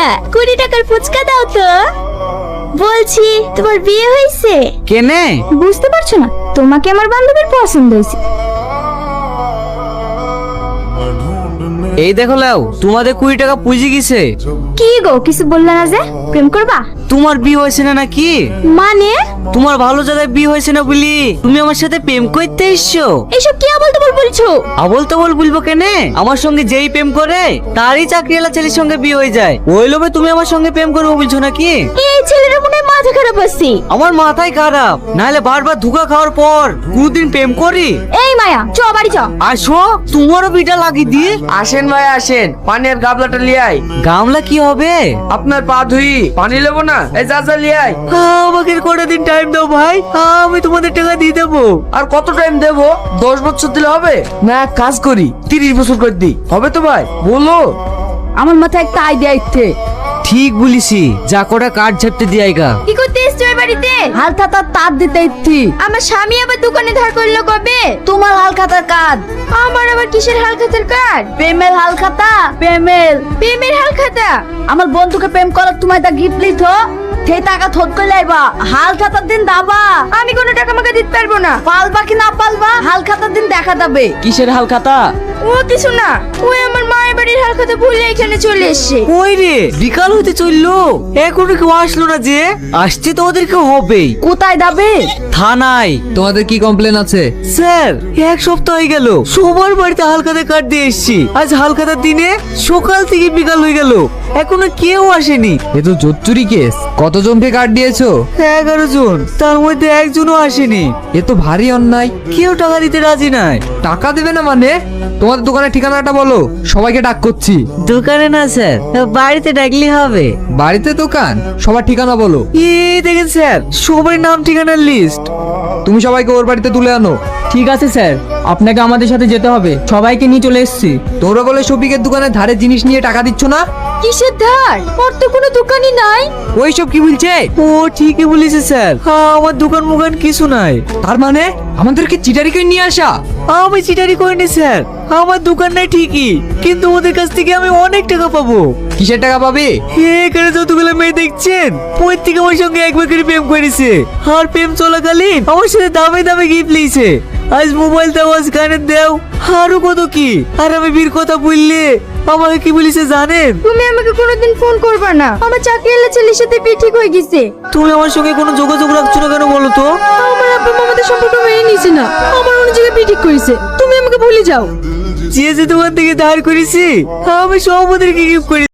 ভাইয়া 20 টাকার ফুচকা দাও তো। বলছি তোমার বিয়ে হয়েছে? কেনে? বুঝতে পারছো না? তোমাকে আমার বান্ধবীর পছন্দ হয়েছে। এই দেখো লাও, তোমাদের 20 টাকা পুঁজি গেছে। কি গো, কিছু বললে না যে? প্রেম করবা? তোমার বিয়ে হয়েছে না নাকি? মানে তোমার ভালো জায়গায় বিয়ে হয়েছে না বলি তুমি আমার সাথে প্রেম করতে এসছো? এসব কি আবল তাবল বলছো? আবল তাবল বলবো কেনে? আমার সঙ্গে যেই প্রেম করে তারই চাকরিওয়ালা ছেলের সঙ্গে বিয়ে হয়ে যায়। ওই লোভে তুমি আমার সঙ্গে প্রেম করবো বলছো নাকি? এই ছেলের মনে হয় মাথা খারাপ আছে। আমার মাথায় খারাপ, নাহলে বারবার ধোঁকা খাওয়ার পর কোনদিন প্রেম করি? এই মায়া, চ বাড়ি চ। আসো, তোমারও বিটা লাগিয়ে দি। আসেন ভাই আসেন, পানির গাবলাটা লিয়ে আই। গামলা কি হবে? আপনার পা ধুই, পানি লেবো না? এই যা লিয়ে আই। আমাকে কটা দিন টাইম দাও ভাই, আমি তোমাদের টাকা দিয়ে দেবো। আর কত টাইম দেবো? 10 বছর দিলে হবে না? এক কাজ করি, 30 বছর করে দিই, হবে তো ভাই? বলো। আমার মাথায় একটা আইডিয়া ইচ্ছে। ঠিক বলিসি, যা কটা কাঠ ঝাপতে দিয়াইগা। কি করতে এসছো এই বাড়িতে? হালখাতার তার দিতে ইচ্ছি। আমার স্বামী আবার দোকানে ধার করলো কবে? তোমার হালখাতার কাজ। আমার আবার কিসের হালখাতার কার্ড? প্রেমের হালখাতা, প্রেমের হালখাতা। আমার বন্ধুকে প্রেম করার তোমায় তা গিফট লিথ সেই টাকা থোট করে লাইবা, হালখাতার দিন দাবা। আমি কোনো টাকা মাকা দিতে পারবো না। পালবা কি না পালবা, হালখাতার দিন দেখা যাবে। কিসের হালখাতা? ও কিছু না, ওই আমার মায়ের বাড়ির হালখাতা ভুলে এখানে চলে এসছে। ওই রে, বিকাল হতে চললো, এখনো কেউ আসলো না যে? আসছে তো ওদেরকে হবেই। কোথায় যাবে? থানায়। তোমাদের কি কমপ্লেন আছে? স্যার, 1 সপ্তাহ হয়ে গেল সবার বাড়িতে হালখাতা কার্ড দিয়ে এসছি। আজ হালখাতার দিনে সকাল থেকে বিকাল হয়ে গেল, এখনো কেউ আসেনি। এ তো জোচ্চুরি কেস। কতজনকে কার্ড দিয়েছো? 11 জন, তার মধ্যে একজনও আসেনি। এ তো ভারী অন্যায়। কেউ টাকা দিতে রাজি নাই। টাকা দেবে না মানে? তোমাদের দোকানের ঠিকানাটা বলো, সবাইকে ডাক করছি। দোকানে না স্যার, বাড়িতে ডাকলে হবে। বাড়িতে দোকান, সবার ঠিকানা বলো। এই দেখেন স্যার, সবার নাম ঠিকানার লিস্ট। তুমি সবাইকে ওর বাড়িতে তুলে আনো। ঠিক আছে স্যার, আপনাকে আমাদের সাথে যেতে হবে। সবাইকে নিয়ে চলে এসেছি। তোমরা বলে শফিকের দোকানে ধারে জিনিস নিয়ে টাকা দিচ্ছ না? কিসের ধার? ওর তো কোনো দোকানই নাই। ওইসব কি বলছে? ও ঠিকই বলেছে স্যার, আমার দোকান মোকান কিছু নাই। তার মানে আমাদেরকে চিটারি করে নিয়ে আসা? আমি চিটারি করিনি স্যার, আমার দোকান নাই ঠিকই, কিন্তু ওদের কাছ থেকে আমি অনেক টাকা পাবো। কিসের টাকা পাবে? এখানে যতগুলো মেয়ে দেখছেন, প্রত্যেকে আমার সঙ্গে একবার করে প্রেম করেছে। আর প্রেম চলাকালীন আমার সাথে দামে দামে গিফট লিয়েছে। আজ মোবাইল দাও, আজ গানের দাও, আরো কত কি। আর আমি বীর কথা বললে আমাকে কি বলিছে জানেন? তুমি আমাকে কোনোদিন ফোন করবে না, আমার চাকরিওয়ালা ছেলের সাথে বিয়ে ঠিক হয়ে গেছে। তুমি আমার সঙ্গে কোনো যোগাযোগ রাখছো না কেন বলো তো? আমার আব্বা আমাদের সম্পর্ক মেনে নিয়েছে না, আমার অন্য জায়গায় বিয়ে ঠিক করেছে। তুমি আমাকে ভুলে যাও। যে যে দোকান থেকে ধার করেছি আমি সব ওদেরকে গিফট করি।